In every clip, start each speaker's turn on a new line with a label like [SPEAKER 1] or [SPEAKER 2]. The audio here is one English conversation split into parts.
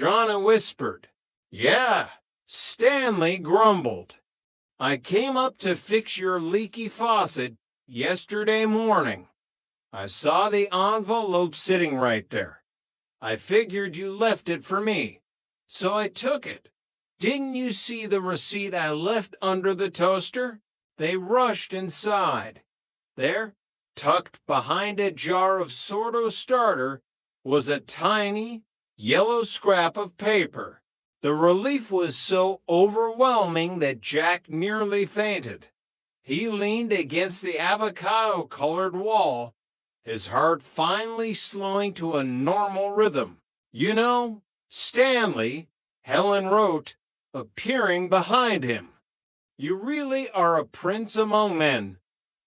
[SPEAKER 1] Jonna whispered. Yeah, Stanley grumbled. I came up to fix your leaky faucet yesterday morning. I saw the envelope sitting right there. I figured you left it for me, so I took it. Didn't you see the receipt I left under the toaster? They rushed inside. There, tucked behind a jar of Sordo starter, was a tiny, yellow scrap of paper. The relief was so overwhelming that Jack nearly fainted. He leaned against the avocado-colored wall, his heart finally slowing to a normal rhythm. You know, Stanley, Helen wrote, appearing behind him. You really are a prince among men.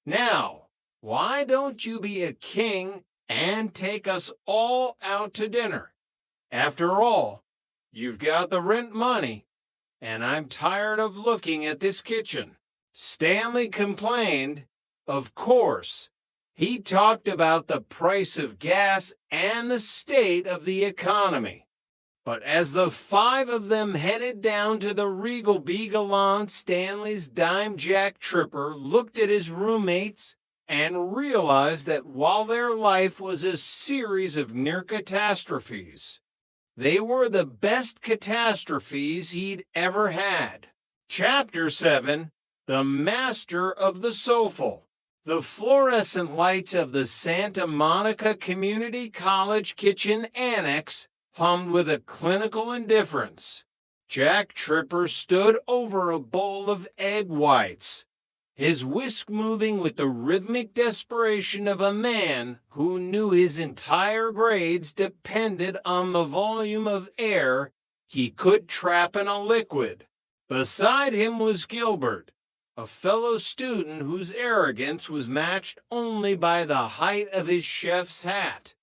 [SPEAKER 1] Now, why don't you be a king and take us all out to dinner? After all, you've got the rent money, and I'm tired of looking at this kitchen. Stanley complained. Of course, he talked about the price of gas and the state of the economy. But as the five of them headed down to the Regal Beagle, Stanley's dime Jack Tripper looked at his roommates and realized that while their life was a series of near catastrophes, they were the best catastrophes he'd ever had. Chapter 7, The Master of the Soulful. The fluorescent lights of the Santa Monica Community College kitchen annex hummed with a clinical indifference. Jack Tripper stood over a bowl of egg whites, his whisk moving with the rhythmic desperation of a man who knew his entire grades depended on the volume of air he could trap in a liquid. Beside him was Gilbert, a fellow student whose arrogance was matched only by the height of his chef's hat.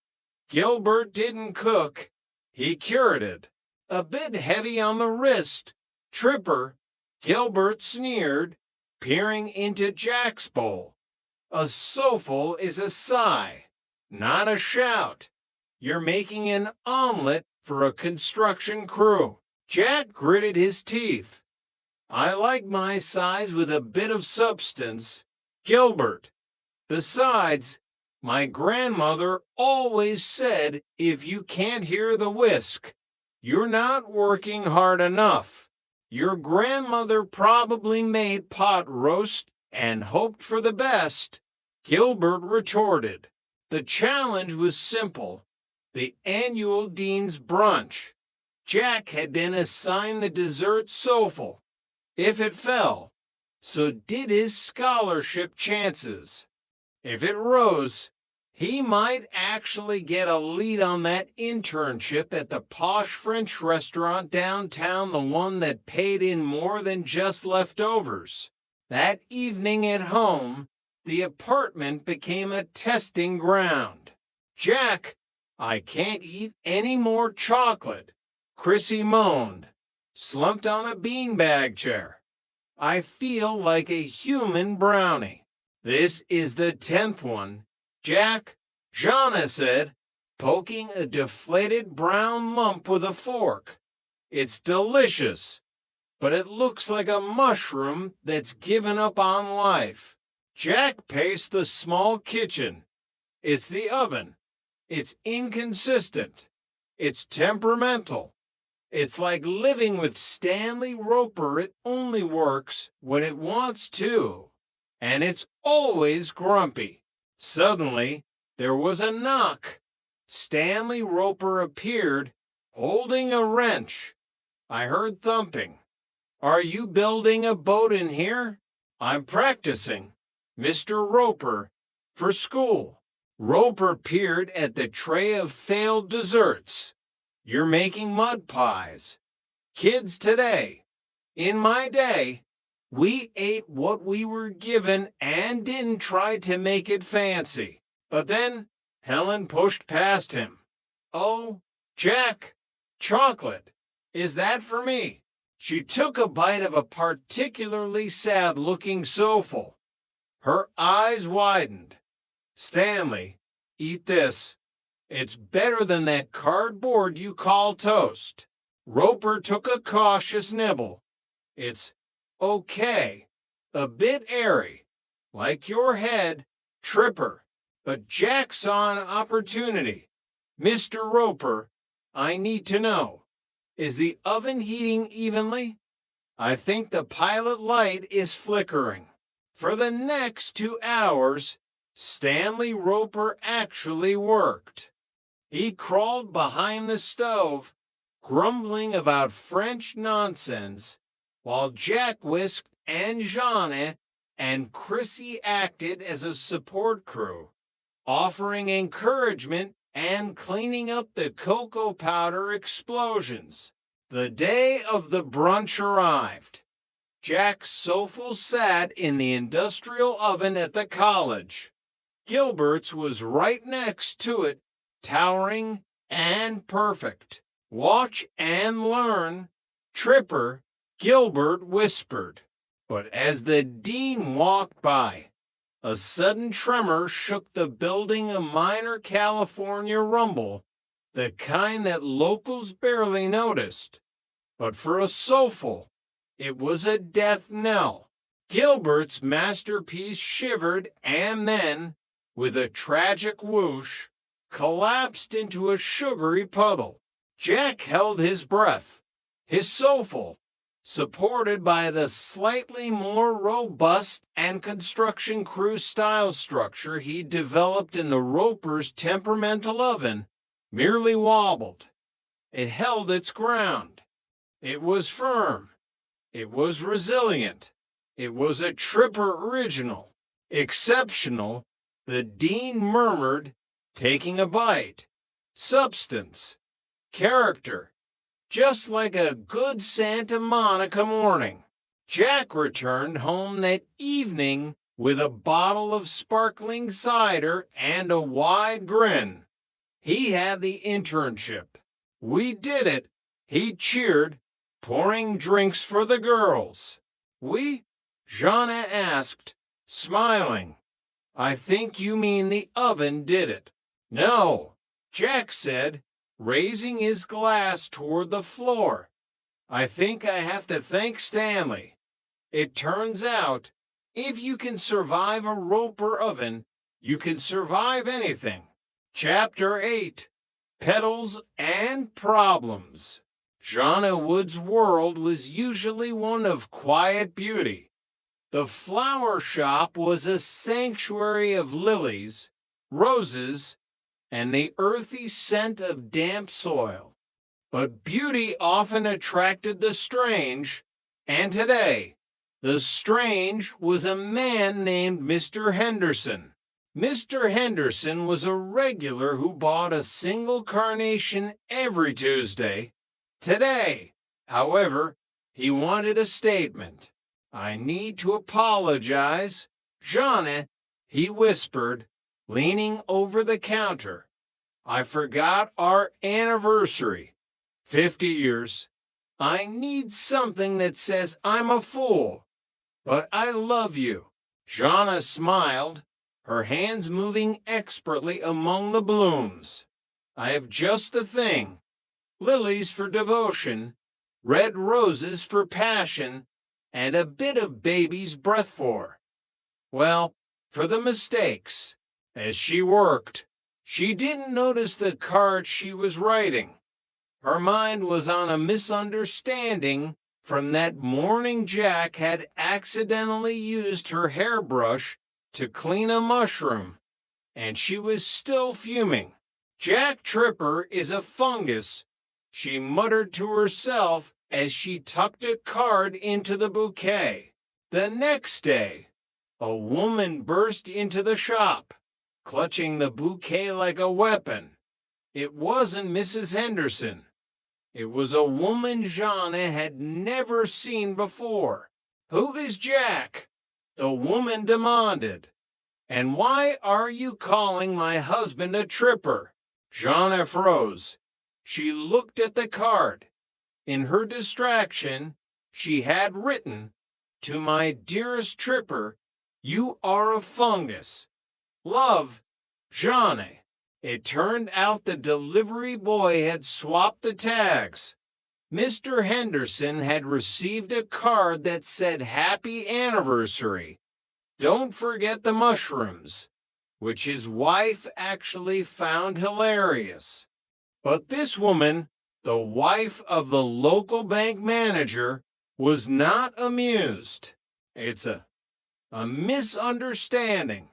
[SPEAKER 1] Gilbert didn't cook, he curated. A bit heavy on the wrist, Tripper, Gilbert sneered, peering into Jack's bowl. A soulful is a sigh, not a shout. You're making an omelet for a construction crew. Jack gritted his teeth. I like my size with a bit of substance, Gilbert. Besides, my grandmother always said if you can't hear the whisk, you're not working hard enough. Your grandmother probably made pot roast and hoped for the best, Gilbert retorted. The challenge was simple. The annual Dean's Brunch. Jack had been assigned the dessert soulful. If it fell, so did his scholarship chances. If it rose, he might actually get a lead on that internship at the posh French restaurant downtown, the one that paid in more than just leftovers. That evening at home, the apartment became a testing ground. Jack, I can't eat any more chocolate, Chrissy moaned, slumped on a beanbag chair. I feel like a human brownie. This is the 10th one, Jack, Jonna said, poking a deflated brown lump with a fork. It's delicious, but it looks like a mushroom that's given up on life. Jack paced the small kitchen. It's the oven. It's inconsistent. It's temperamental. It's like living with Stanley Roper. It only works when it wants to. And it's always grumpy. Suddenly, there was a knock. Stanley Roper appeared, holding a wrench. I heard thumping. Are you building a boat in here? I'm practicing, Mr. Roper, for school. Roper peered at the tray of failed desserts. You're making mud pies. Kids today. In my day, we ate what we were given and didn't try to make it fancy. But then Helen pushed past him. Oh, Jack, chocolate. Is that for me? She took a bite of a particularly sad-looking soulful. Her eyes widened. Stanley, eat this. It's better than that cardboard you call toast. Roper took a cautious nibble. It's okay. A bit airy. Like your head, Tripper. But Jack saw an opportunity. Mr. Roper, I need to know. Is the oven heating evenly? I think the pilot light is flickering. For the next 2 hours, Stanley Roper actually worked. He crawled behind the stove, grumbling about French nonsense, while Jack whisked and Jeanne and Chrissy acted as a support crew, offering encouragement and cleaning up the cocoa powder explosions. The day of the brunch arrived. Jack's sofa sat in the industrial oven at the college. Gilbert's was right next to it, towering and perfect. Watch and learn. Tripper, Gilbert whispered. But as the dean walked by, a sudden tremor shook the building, a minor California rumble, the kind that locals barely noticed. But for a soulful, it was a death knell. Gilbert's masterpiece shivered and then, with a tragic whoosh, collapsed into a sugary puddle. Jack held his breath. His soulful, supported by the slightly more robust and construction crew style structure he developed in the Roper's temperamental oven, merely wobbled. It held its ground. It was firm. It was resilient. It was a Tripper original. Exceptional, the dean murmured, taking a bite. Substance. Character. Just like a good Santa Monica morning. Jack returned home that evening with a bottle of sparkling cider and a wide grin. He had the internship. We did it. He cheered, pouring drinks for the girls. We? Jeanne asked, smiling. I think you mean the oven did it. No, Jack said, raising his glass toward the floor. I think I have to thank Stanley. It turns out, if you can survive a Roper oven, you can survive anything. Chapter 8. Petals and Problems. Jeanne Wood's world was usually one of quiet beauty. The flower shop was a sanctuary of lilies, roses, and the earthy scent of damp soil. But beauty often attracted the strange, and today, the strange was a man named Mr. Henderson. Mr. Henderson was a regular who bought a single carnation every Tuesday. Today, however, he wanted a statement. I need to apologize. Jeanne, he whispered, leaning over the counter. I forgot our anniversary. 50 years. I need something that says I'm a fool. But I love you. Jeanne smiled, her hands moving expertly among the blooms. I have just the thing. Lilies for devotion, red roses for passion, and a bit of baby's breath for. Well, for the mistakes. As she worked, she didn't notice the card she was writing. Her mind was on a misunderstanding from that morning Jack had accidentally used her hairbrush to clean a mushroom, and she was still fuming. Jack Tripper is a fungus, she muttered to herself as she tucked a card into the bouquet. The next day, a woman burst into the shop, clutching the bouquet like a weapon. It wasn't Mrs. Henderson. It was a woman Jeanne had never seen before. Who is Jack? The woman demanded. And why are you calling my husband a Tripper? Jeanne froze. She looked at the card. In her distraction, she had written, To my dearest Tripper, you are a fungus. Love, Jeanne. It turned out the delivery boy had swapped the tags. Mr. Henderson had received a card that said Happy Anniversary. Don't forget the mushrooms, which his wife actually found hilarious. But this woman, the wife of the local bank manager, was not amused. It's a misunderstanding.